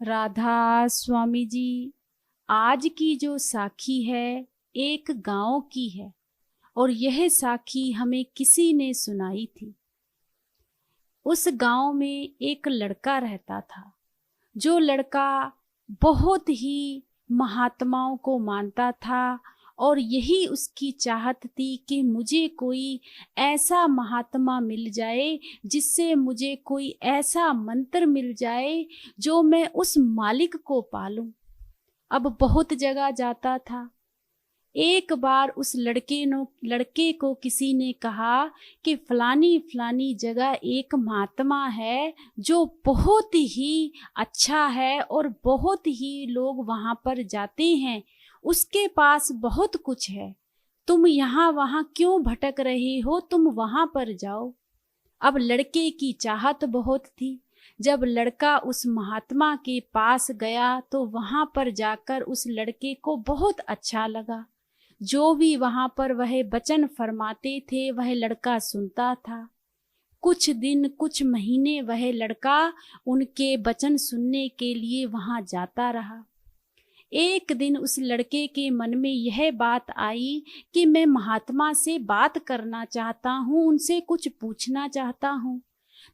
राधा स्वामी जी, आज की जो साखी है एक गांव की है और यह साखी हमें किसी ने सुनाई थी। उस गांव में एक लड़का रहता था। जो लड़का बहुत ही महात्माओं को मानता था और यही उसकी चाहत थी कि मुझे कोई ऐसा महात्मा मिल जाए, जिससे मुझे कोई ऐसा मंत्र मिल जाए जो मैं उस मालिक को पालूं। अब बहुत जगह जाता था। एक बार उस लड़के को किसी ने कहा कि फलानी फलानी जगह एक महात्मा है जो बहुत ही अच्छा है और बहुत ही लोग वहां पर जाते हैं, उसके पास बहुत कुछ है, तुम यहाँ वहां क्यों भटक रहे हो, तुम वहां पर जाओ। अब लड़के की चाहत बहुत थी। जब लड़का उस महात्मा के पास गया तो वहां पर जाकर उस लड़के को बहुत अच्छा लगा। जो भी वहां पर वह वचन फरमाते थे वह लड़का सुनता था। कुछ दिन कुछ महीने वह लड़का उनके वचन सुनने के लिए वहां जाता रहा। एक दिन उस लड़के के मन में यह बात आई कि मैं महात्मा से बात करना चाहता हूँ, उनसे कुछ पूछना चाहता हूँ।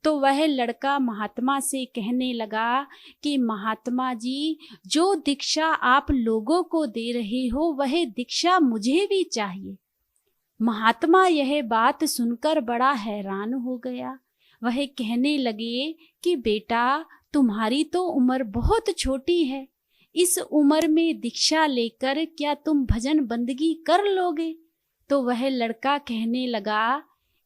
तो वह लड़का महात्मा से कहने लगा कि महात्मा जी, जो दीक्षा आप लोगों को दे रहे हो वह दीक्षा मुझे भी चाहिए। महात्मा यह बात सुनकर बड़ा हैरान हो गया। वह कहने लगे कि बेटा, तुम्हारी तो उम्र बहुत छोटी है, इस उम्र में दीक्षा लेकर क्या तुम भजन बंदगी कर लोगे? तो वह लड़का कहने लगा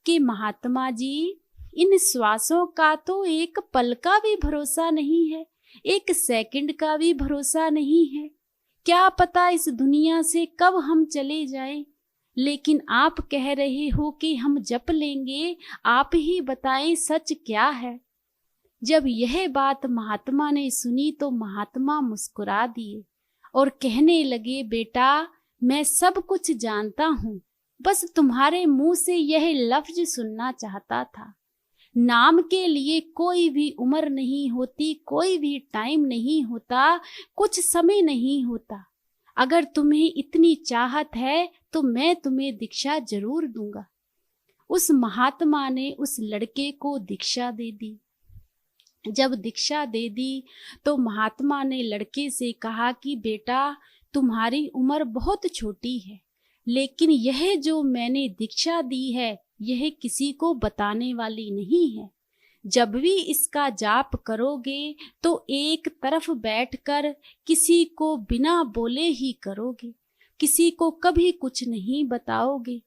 कि महात्मा जी, इन श्वासों का तो एक पल का भी भरोसा नहीं है, एक सेकंड का भी भरोसा नहीं है। क्या पता इस दुनिया से कब हम चले जाएं। लेकिन आप कह रहे हो कि हम जप लेंगे, आप ही बताएं सच क्या है। जब यह बात महात्मा ने सुनी तो महात्मा मुस्कुरा दिए और कहने लगे, बेटा, मैं सब कुछ जानता हूँ, बस तुम्हारे मुंह से यह लफ्ज सुनना चाहता था। नाम के लिए कोई भी उम्र नहीं होती, कोई भी टाइम नहीं होता, कुछ समय नहीं होता। अगर तुम्हें इतनी चाहत है तो मैं तुम्हें दीक्षा जरूर दूंगा। उस महात्मा ने उस लड़के को दीक्षा दे दी। जब दीक्षा दे दी तो महात्मा ने लड़के से कहा कि बेटा, तुम्हारी उम्र बहुत छोटी है, लेकिन यह जो मैंने दीक्षा दी है यह किसी को बताने वाली नहीं है। जब भी इसका जाप करोगे तो एक तरफ बैठकर किसी को बिना बोले ही करोगे, किसी को कभी कुछ नहीं बताओगे।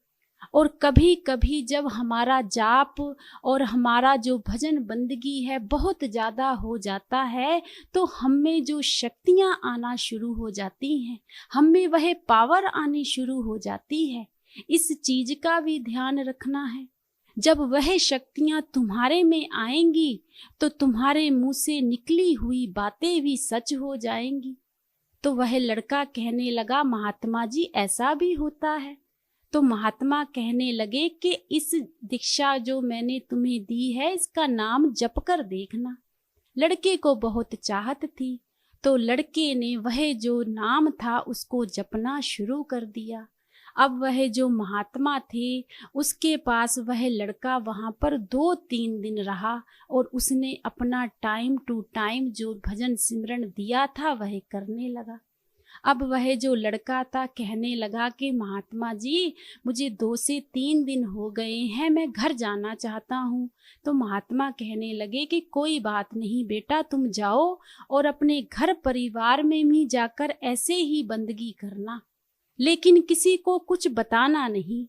और कभी कभी जब हमारा जाप और हमारा जो भजन बंदगी है बहुत ज़्यादा हो जाता है तो हम में जो शक्तियाँ आना शुरू हो जाती हैं, हम में वह पावर आनी शुरू हो जाती है। इस चीज का भी ध्यान रखना है। जब वह शक्तियां तुम्हारे में आएंगी तो तुम्हारे मुंह से निकली हुई बातें भी सच हो जाएंगी। तो वह लड़का कहने लगा, महात्मा जी, ऐसा भी होता है? तो महात्मा कहने लगे कि इस दीक्षा जो मैंने तुम्हें दी है इसका नाम जप कर देखना। लड़के को बहुत चाहत थी तो लड़के ने वह जो नाम था उसको जपना शुरू कर दिया। अब वह जो महात्मा थे उसके पास वह लड़का वहाँ पर 2-3 दिन रहा और उसने अपना टाइम टू टाइम जो भजन सिमरन दिया था वह करने लगा। अब वह जो लड़का था कहने लगा कि महात्मा जी, मुझे 2 से 3 दिन हो गए हैं, मैं घर जाना चाहता हूँ। तो महात्मा कहने लगे कि कोई बात नहीं बेटा, तुम जाओ और अपने घर परिवार में भी जाकर ऐसे ही बंदगी करना, लेकिन किसी को कुछ बताना नहीं।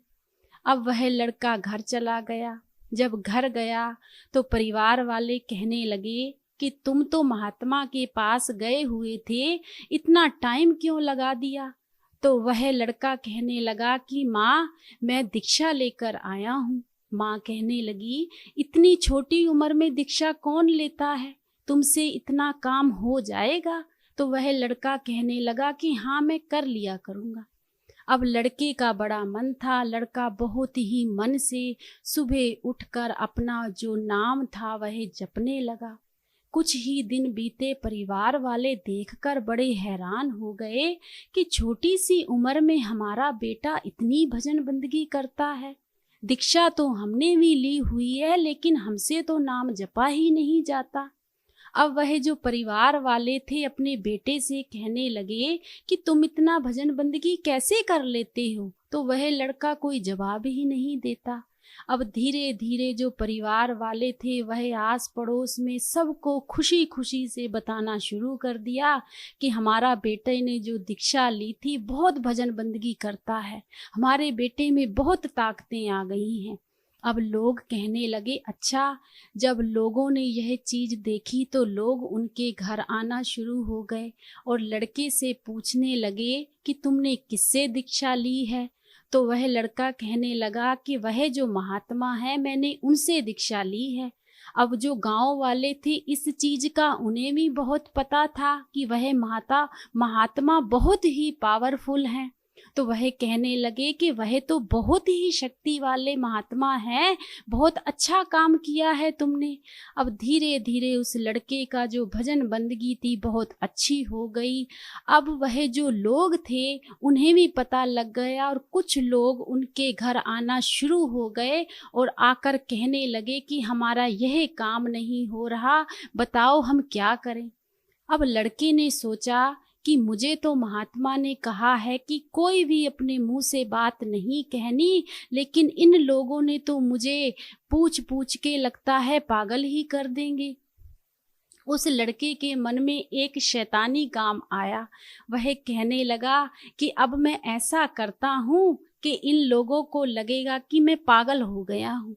अब वह लड़का घर चला गया। जब घर गया तो परिवार वाले कहने लगे कि तुम तो महात्मा के पास गए हुए थे, इतना टाइम क्यों लगा दिया? तो वह लड़का कहने लगा कि माँ, मैं दीक्षा लेकर आया हूँ। माँ कहने लगी, इतनी छोटी उम्र में दीक्षा कौन लेता है, तुमसे इतना काम हो जाएगा? तो वह लड़का कहने लगा कि हाँ, मैं कर लिया करूँगा। अब लड़के का बड़ा मन था। लड़का बहुत ही मन से सुबह उठकर अपना जो नाम था वह जपने लगा। कुछ ही दिन बीते, परिवार वाले देखकर बड़े हैरान हो गए कि छोटी सी उम्र में हमारा बेटा इतनी भजन बंदगी करता है। दीक्षा तो हमने भी ली हुई है, लेकिन हमसे तो नाम जपा ही नहीं जाता। अब वह जो परिवार वाले थे अपने बेटे से कहने लगे कि तुम इतना भजन बंदगी कैसे कर लेते हो, तो वह लड़का कोई जवाब ही नहीं देता। अब धीरे धीरे जो परिवार वाले थे वह आस पड़ोस में सबको खुशी खुशी से बताना शुरू कर दिया कि हमारा बेटे ने जो दीक्षा ली थी बहुत भजन बंदगी करता है, हमारे बेटे में बहुत ताकतें आ गई हैं। अब लोग कहने लगे, अच्छा। जब लोगों ने यह चीज देखी तो लोग उनके घर आना शुरू हो गए और लड़के से पूछने लगे कि तुमने किससे दीक्षा ली है। तो वह लड़का कहने लगा कि वह जो महात्मा है मैंने उनसे दीक्षा ली है। अब जो गांव वाले थे इस चीज का उन्हें भी बहुत पता था कि वह महात्मा बहुत ही पावरफुल हैं। तो वह कहने लगे कि वह तो बहुत ही शक्ति वाले महात्मा हैं, बहुत अच्छा काम किया है तुमने। अब धीरे धीरे उस लड़के का जो भजन बंदगी थी बहुत अच्छी हो गई। अब वह जो लोग थे उन्हें भी पता लग गया और कुछ लोग उनके घर आना शुरू हो गए और आकर कहने लगे कि हमारा यह काम नहीं हो रहा, बताओ हम क्या करें। अब लड़के ने सोचा कि मुझे तो महात्मा ने कहा है कि कोई भी अपने मुंह से बात नहीं कहनी, लेकिन इन लोगों ने तो मुझे पूछ पूछ के लगता है पागल ही कर देंगे। उस लड़के के मन में एक शैतानी काम आया। वह कहने लगा कि अब मैं ऐसा करता हूँ कि इन लोगों को लगेगा कि मैं पागल हो गया हूँ।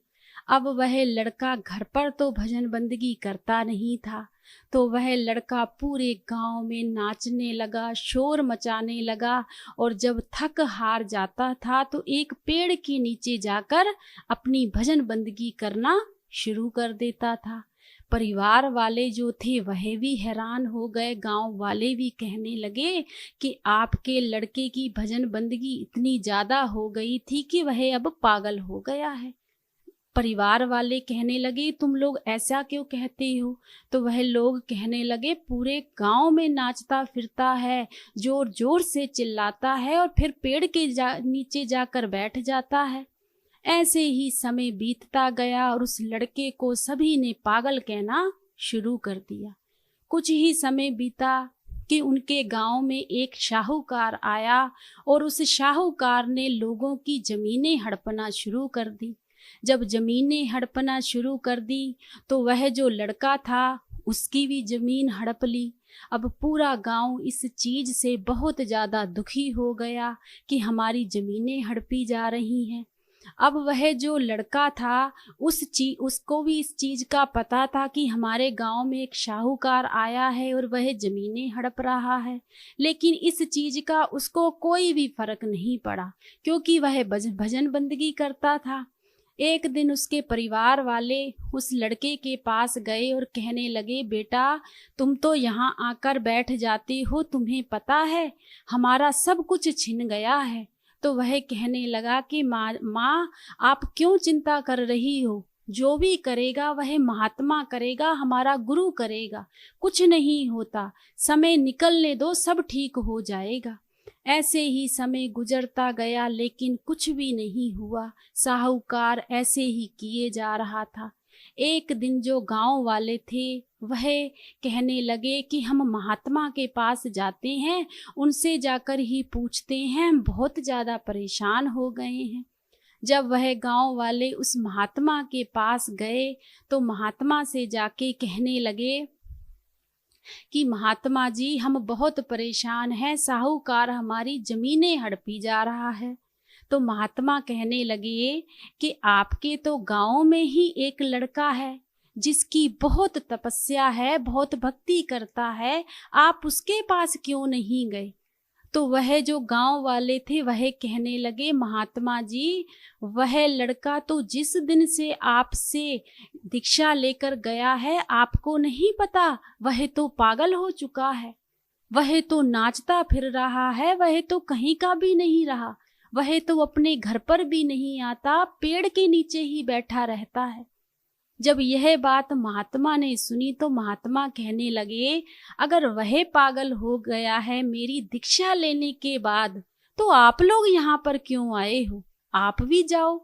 अब वह लड़का घर पर तो भजन बंदगी करता नहीं था, तो वह लड़का पूरे गांव में नाचने लगा, शोर मचाने लगा और जब थक हार जाता था तो एक पेड़ के नीचे जाकर अपनी भजन बंदगी करना शुरू कर देता था। परिवार वाले जो थे वह भी हैरान हो गए। गांव वाले भी कहने लगे कि आपके लड़के की भजन बंदगी इतनी ज्यादा हो गई थी कि वह अब पागल हो गया है। परिवार वाले कहने लगे, तुम लोग ऐसा क्यों कहते हो? तो वह लोग कहने लगे, पूरे गांव में नाचता फिरता है, जोर जोर से चिल्लाता है और फिर पेड़ के नीचे जाकर बैठ जाता है। ऐसे ही समय बीतता गया और उस लड़के को सभी ने पागल कहना शुरू कर दिया। कुछ ही समय बीता कि उनके गांव में एक शाहूकार आया और उस शाहूकार ने लोगों की जमीनें हड़पना शुरू कर दी। जब जमीनें हड़पना शुरू कर दी तो वह जो लड़का था उसकी भी जमीन हड़प ली। अब पूरा गांव इस चीज से बहुत ज्यादा दुखी हो गया कि हमारी जमीनें हड़पी जा रही हैं। अब वह जो लड़का था उसको भी इस चीज का पता था कि हमारे गांव में एक शाहूकार आया है और वह जमीनें हड़प रहा है, लेकिन इस चीज का उसको कोई भी फर्क नहीं पड़ा क्योंकि वह भजन बंदगी करता था। एक दिन उसके परिवार वाले उस लड़के के पास गए और कहने लगे, बेटा तुम तो यहाँ आकर बैठ जाते हो, तुम्हें पता है हमारा सब कुछ छिन गया है। तो वह कहने लगा कि माँ आप क्यों चिंता कर रही हो, जो भी करेगा वह महात्मा करेगा, हमारा गुरु करेगा, कुछ नहीं होता, समय निकलने दो, सब ठीक हो जाएगा। ऐसे ही समय गुजरता गया लेकिन कुछ भी नहीं हुआ। साहूकार ऐसे ही किए जा रहा था। एक दिन जो गांव वाले थे वह कहने लगे कि हम महात्मा के पास जाते हैं, उनसे जाकर ही पूछते हैं, हम बहुत ज़्यादा परेशान हो गए हैं। जब वह गांव वाले उस महात्मा के पास गए तो महात्मा से जाके कहने लगे कि महात्मा जी हम बहुत परेशान हैं, साहूकार हमारी जमीनें हड़पी जा रहा है। तो महात्मा कहने लगे कि आपके तो गांव में ही एक लड़का है जिसकी बहुत तपस्या है, बहुत भक्ति करता है, आप उसके पास क्यों नहीं गए? तो वह जो गांव वाले थे वह कहने लगे, महात्मा जी वह लड़का तो जिस दिन से आपसे दीक्षा लेकर गया है आपको नहीं पता, वह तो पागल हो चुका है, वह तो नाचता फिर रहा है, वह तो कहीं का भी नहीं रहा, वह तो अपने घर पर भी नहीं आता, पेड़ के नीचे ही बैठा रहता है। जब यह बात महात्मा ने सुनी तो महात्मा कहने लगे, अगर वह पागल हो गया है मेरी दीक्षा लेने के बाद, तो आप लोग यहाँ पर क्यों आए हो? आप भी जाओ।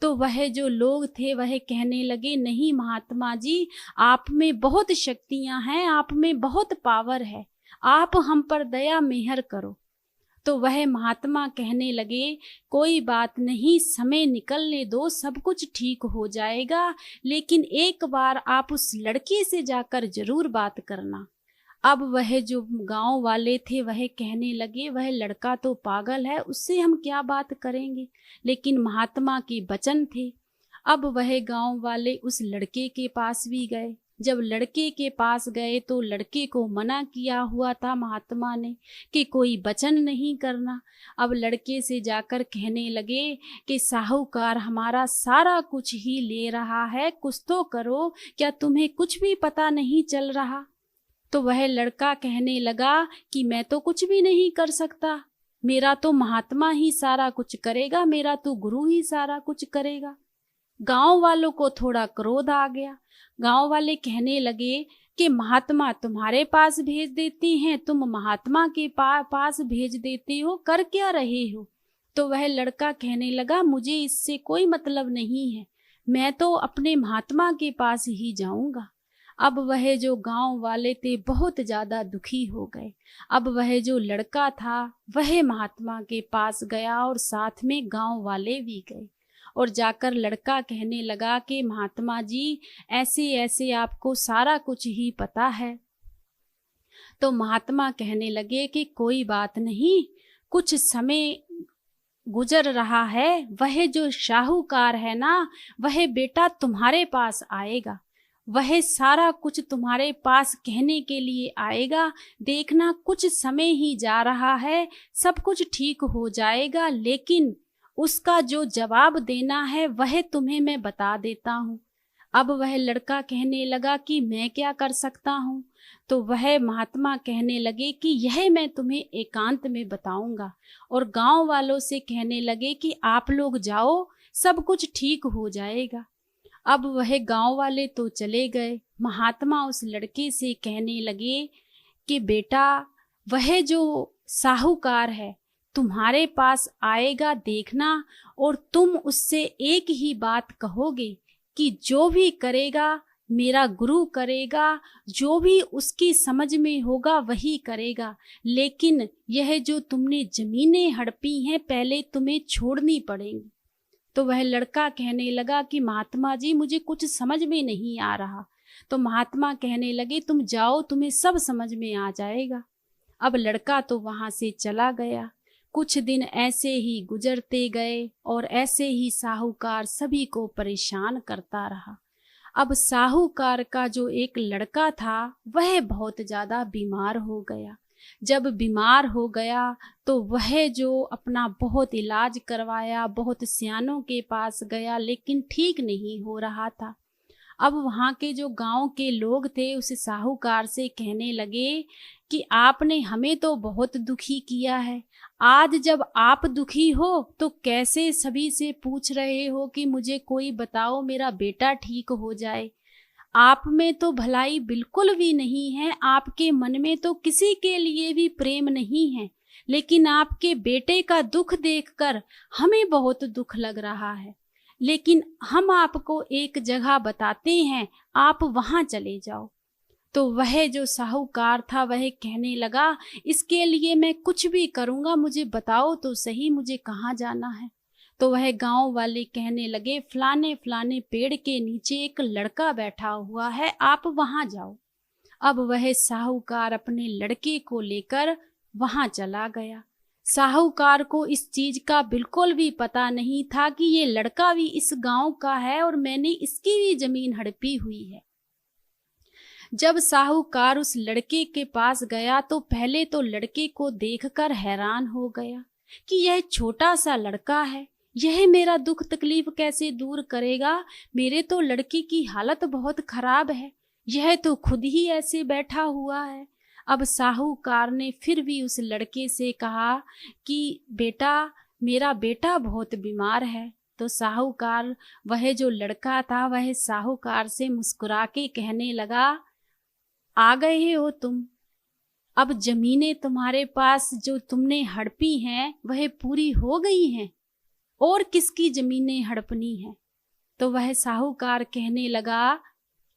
तो वह जो लोग थे वह कहने लगे, नहीं महात्मा जी, आप में बहुत शक्तियां हैं, आप में बहुत पावर है, आप हम पर दया मेहर करो। तो वह महात्मा कहने लगे, कोई बात नहीं, समय निकलने दो, सब कुछ ठीक हो जाएगा, लेकिन एक बार आप उस लड़के से जाकर जरूर बात करना। अब वह जो गांव वाले थे वह कहने लगे, वह लड़का तो पागल है, उससे हम क्या बात करेंगे, लेकिन महात्मा के वचन थे। अब वह गांव वाले उस लड़के के पास भी गए। जब लड़के के पास गए तो लड़के को मना किया हुआ था महात्मा ने कि कोई वचन नहीं करना। अब लड़के से जाकर कहने लगे कि साहूकार हमारा सारा कुछ ही ले रहा है, कुछ तो करो, क्या तुम्हें कुछ भी पता नहीं चल रहा? तो वह लड़का कहने लगा कि मैं तो कुछ भी नहीं कर सकता, मेरा तो महात्मा ही सारा कुछ करेगा, मेरा तो गुरु ही सारा कुछ करेगा। गांव वालों को थोड़ा क्रोध आ गया। गांव वाले कहने लगे कि महात्मा तुम्हारे पास भेज देती हैं, तुम महात्मा के पास भेज देते हो, कर क्या रहे हो? तो वह लड़का कहने लगा, मुझे इससे कोई मतलब नहीं है, मैं तो अपने महात्मा के पास ही जाऊंगा। अब वह जो गांव वाले थे बहुत ज्यादा दुखी हो गए। अब वह जो लड़का था वह महात्मा के पास गया और साथ में गांव वाले भी गए। और जाकर लड़का कहने लगा कि महात्मा जी, ऐसे ऐसे आपको सारा कुछ ही पता है। तो महात्मा कहने लगे कि कोई बात नहीं, कुछ समय गुजर रहा है, वह जो साहूकार है ना, वह बेटा तुम्हारे पास आएगा, वह सारा कुछ तुम्हारे पास कहने के लिए आएगा। देखना कुछ समय ही जा रहा है, सब कुछ ठीक हो जाएगा, लेकिन उसका जो जवाब देना है वह तुम्हें मैं बता देता हूँ। अब वह लड़का कहने लगा कि मैं क्या कर सकता हूँ? तो वह महात्मा कहने लगे कि यह मैं तुम्हें एकांत में बताऊंगा। और गांव वालों से कहने लगे कि आप लोग जाओ, सब कुछ ठीक हो जाएगा। अब वह गांव वाले तो चले गए। महात्मा उस लड़के से कहने लगे कि बेटा, वह जो साहूकार है तुम्हारे पास आएगा, देखना, और तुम उससे एक ही बात कहोगे कि जो भी करेगा मेरा गुरु करेगा, जो भी उसकी समझ में होगा वही करेगा, लेकिन यह जो तुमने जमीनें हड़पी हैं पहले तुम्हें छोड़नी पड़ेंगी। तो वह लड़का कहने लगा कि महात्मा जी, मुझे कुछ समझ में नहीं आ रहा। तो महात्मा कहने लगे, तुम जाओ, तुम्हें सब समझ में आ जाएगा। अब लड़का तो वहां से चला गया। कुछ दिन ऐसे ही गुजरते गए और ऐसे ही साहूकार सभी को परेशान करता रहा। अब साहूकार का जो एक लड़का था वह बहुत ज्यादा बीमार हो गया। जब बीमार हो गया तो वह जो अपना बहुत इलाज करवाया, बहुत सियानों के पास गया, लेकिन ठीक नहीं हो रहा था। अब वहाँ के जो गांव के लोग थे उस साहूकार से कहने लगे कि आपने हमें तो बहुत दुखी किया है, आज जब आप दुखी हो तो कैसे सभी से पूछ रहे हो कि मुझे कोई बताओ, मेरा बेटा ठीक हो जाए। आप में तो भलाई बिल्कुल भी नहीं है, आपके मन में तो किसी के लिए भी प्रेम नहीं है, लेकिन आपके बेटे का दुख देखकर हमें बहुत दुख लग रहा है। लेकिन हम आपको एक जगह बताते हैं, आप वहां चले जाओ। तो वह जो साहूकार था वह कहने लगा, इसके लिए मैं कुछ भी करूंगा, मुझे बताओ तो सही, मुझे कहाँ जाना है। तो वह गांव वाले कहने लगे, फलाने फलाने पेड़ के नीचे एक लड़का बैठा हुआ है, आप वहां जाओ। अब वह साहूकार अपने लड़के को लेकर वहां चला गया। साहूकार को इस चीज का बिल्कुल भी पता नहीं था कि ये लड़का भी इस गांव का है और मैंने इसकी भी जमीन हड़पी हुई है। जब साहूकार उस लड़के के पास गया तो पहले तो लड़के को देखकर हैरान हो गया कि यह छोटा सा लड़का है, यह मेरा दुख तकलीफ कैसे दूर करेगा। मेरे तो लड़के की हालत बहुत खराब है, यह तो खुद ही ऐसे बैठा हुआ है। अब साहूकार ने फिर भी उस लड़के से कहा कि बेटा, मेरा बेटा बहुत बीमार है, तो साहूकार, वह जो लड़का था, वह साहूकार से मुस्कुरा के कहने लगा, आ गए हो तुम। अब जमीनें तुम्हारे पास जो तुमने हड़पी हैं वह पूरी हो गई हैं, और किसकी जमीनें हड़पनी हैं? तो वह साहूकार कहने लगा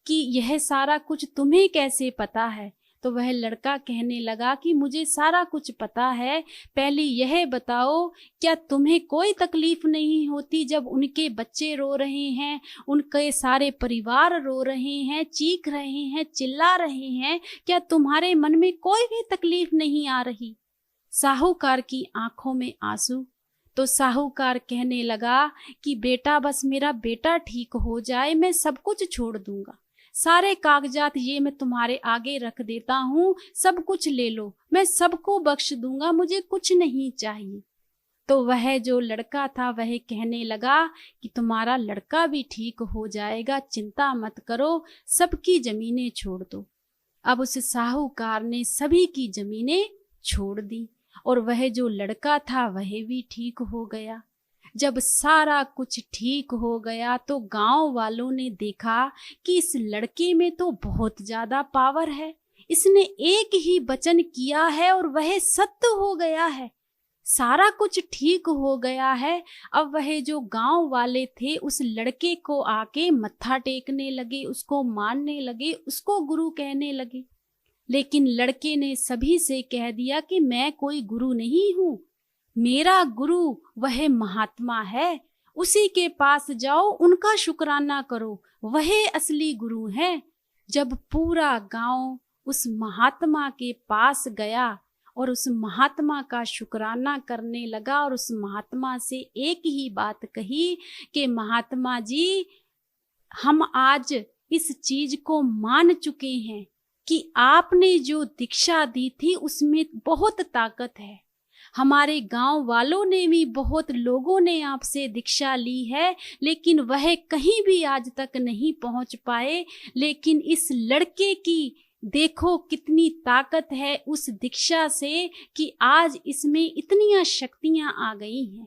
कि यह सारा कुछ तुम्हें कैसे पता है? तो वह लड़का कहने लगा कि मुझे सारा कुछ पता है। पहले यह बताओ, क्या तुम्हें कोई तकलीफ नहीं होती जब उनके बच्चे रो रहे हैं, उनके सारे परिवार रो रहे हैं, चीख रहे हैं, चिल्ला रहे हैं? क्या तुम्हारे मन में कोई भी तकलीफ नहीं आ रही? साहूकार की आंखों में आंसू। तो साहूकार कहने लगा कि बेटा, बस मेरा बेटा ठीक हो जाए, मैं सब कुछ छोड़ दूंगा। सारे कागजात ये मैं तुम्हारे आगे रख देता हूँ, सब कुछ ले लो, मैं सबको बख्श दूंगा, मुझे कुछ नहीं चाहिए। तो वह जो लड़का था वह कहने लगा कि तुम्हारा लड़का भी ठीक हो जाएगा, चिंता मत करो, सबकी जमीनें छोड़ दो। अब उस साहूकार ने सभी की जमीनें छोड़ दी और वह जो लड़का था वह भी ठीक हो गया। जब सारा कुछ ठीक हो गया तो गांव वालों ने देखा कि इस लड़के में तो बहुत ज्यादा पावर है, इसने एक ही वचन किया है और वह सत्य हो गया है, सारा कुछ ठीक हो गया है। अब वह जो गांव वाले थे उस लड़के को आके मत्था टेकने लगे, उसको मानने लगे, उसको गुरु कहने लगे। लेकिन लड़के ने सभी से कह दिया कि मैं कोई गुरु नहीं हूं, मेरा गुरु वह महात्मा है, उसी के पास जाओ, उनका शुक्राना करो, वह असली गुरु है। जब पूरा गांव उस महात्मा के पास गया और उस महात्मा का शुक्राना करने लगा और उस महात्मा से एक ही बात कही कि महात्मा जी, हम आज इस चीज को मान चुके हैं कि आपने जो दीक्षा दी थी उसमें बहुत ताकत है। हमारे गांव वालों ने भी, बहुत लोगों ने आपसे दीक्षा ली है, लेकिन वह कहीं भी आज तक नहीं पहुंच पाए। लेकिन इस लड़के की देखो कितनी ताकत है उस दीक्षा से कि आज इसमें इतनी शक्तियां आ गई हैं।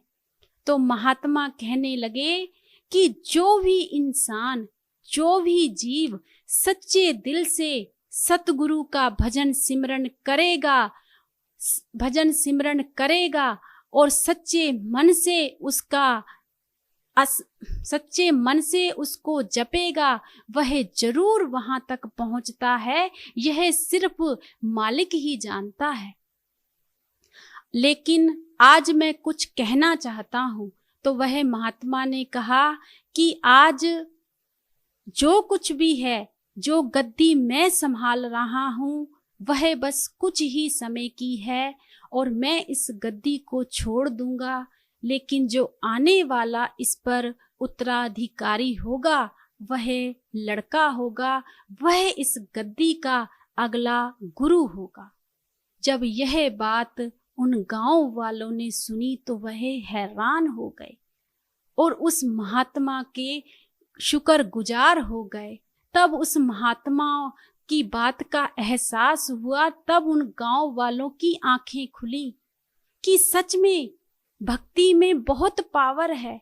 तो महात्मा कहने लगे कि जो भी इंसान, जो भी जीव सच्चे दिल से सतगुरु का भजन सिमरन करेगा और सच्चे मन से उसको जपेगा, वह जरूर वहां तक पहुंचता है। यह सिर्फ मालिक ही जानता है। लेकिन आज मैं कुछ कहना चाहता हूं। तो वह महात्मा ने कहा कि आज जो कुछ भी है, जो गद्दी मैं संभाल रहा हूं, वह बस कुछ ही समय की है और मैं इस गद्दी को छोड़ दूंगा। लेकिन जो आने वाला इस पर उत्तराधिकारी होगा, वह लड़का होगा, वह इस गद्दी का अगला गुरु होगा। जब यह बात उन गांव वालों ने सुनी तो वह हैरान हो गए और उस महात्मा के शुक्रगुजार हो गए। तब उस महात्मा की बात का एहसास हुआ, तब उन गांव वालों की आंखें खुली कि सच में भक्ति में बहुत पावर है।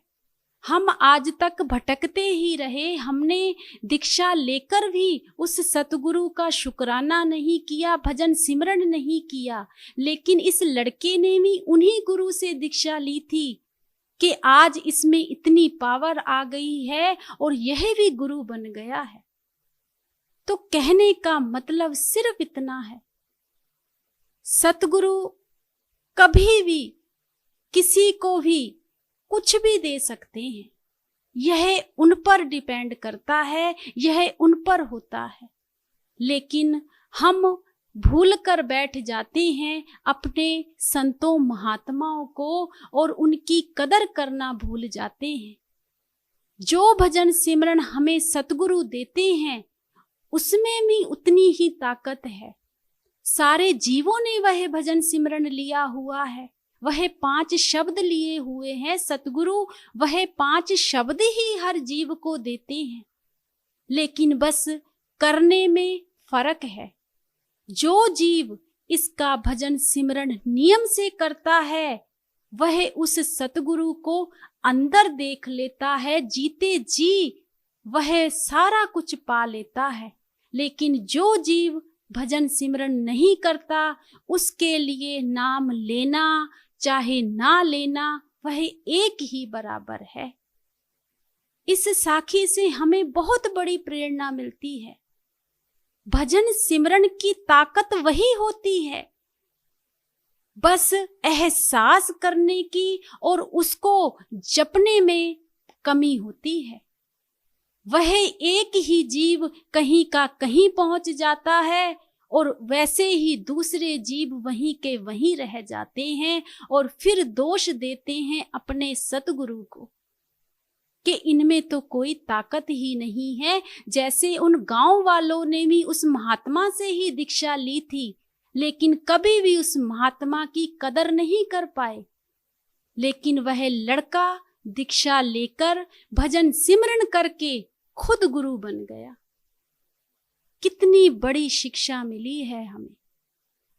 हम आज तक भटकते ही रहे, हमने दीक्षा लेकर भी उस सतगुरु का शुक्राना नहीं किया, भजन सिमरन नहीं किया। लेकिन इस लड़के ने भी उन्हीं गुरु से दीक्षा ली थी कि आज इसमें इतनी पावर आ गई है और यह भी गुरु बन गया है। तो कहने का मतलब सिर्फ इतना है, सतगुरु कभी भी किसी को भी कुछ भी दे सकते हैं। यह उन पर डिपेंड करता है, यह उन पर होता है। लेकिन हम भूल कर बैठ जाते हैं अपने संतों महात्माओं को और उनकी कदर करना भूल जाते हैं। जो भजन सिमरन हमें सतगुरु देते हैं उसमें भी उतनी ही ताकत है। सारे जीवों ने वह भजन सिमरन लिया हुआ है, वह 5 शब्द लिए हुए हैं सतगुरु, वह 5 शब्द ही हर जीव को देते हैं। लेकिन बस करने में फर्क है। जो जीव इसका भजन सिमरन नियम से करता है वह उस सतगुरु को अंदर देख लेता है, जीते जी वह सारा कुछ पा लेता है। लेकिन जो जीव भजन सिमरन नहीं करता, उसके लिए नाम लेना चाहे ना लेना वह एक ही बराबर है। इस साखी से हमें बहुत बड़ी प्रेरणा मिलती है। भजन सिमरन की ताकत वही होती है, बस एहसास करने की और उसको जपने में कमी होती है। वह एक ही जीव कहीं का कहीं पहुंच जाता है और वैसे ही दूसरे जीव वहीं के वहीं रह जाते हैं और फिर दोष देते हैं अपने सतगुरु को कि इनमें तो कोई ताकत ही नहीं है। जैसे उन गांव वालों ने भी उस महात्मा से ही दीक्षा ली थी, लेकिन कभी भी उस महात्मा की कदर नहीं कर पाए। लेकिन वह लड़का दीक्षा लेकर भजन सिमरन करके खुद गुरु बन गया। कितनी बड़ी शिक्षा मिली है हमें।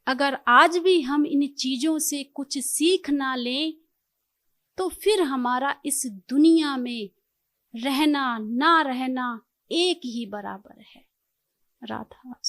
अगर आज भी हम इन चीजों से कुछ सीख ना लें तो फिर हमारा इस दुनिया में रहना ना रहना एक ही बराबर है। राधा।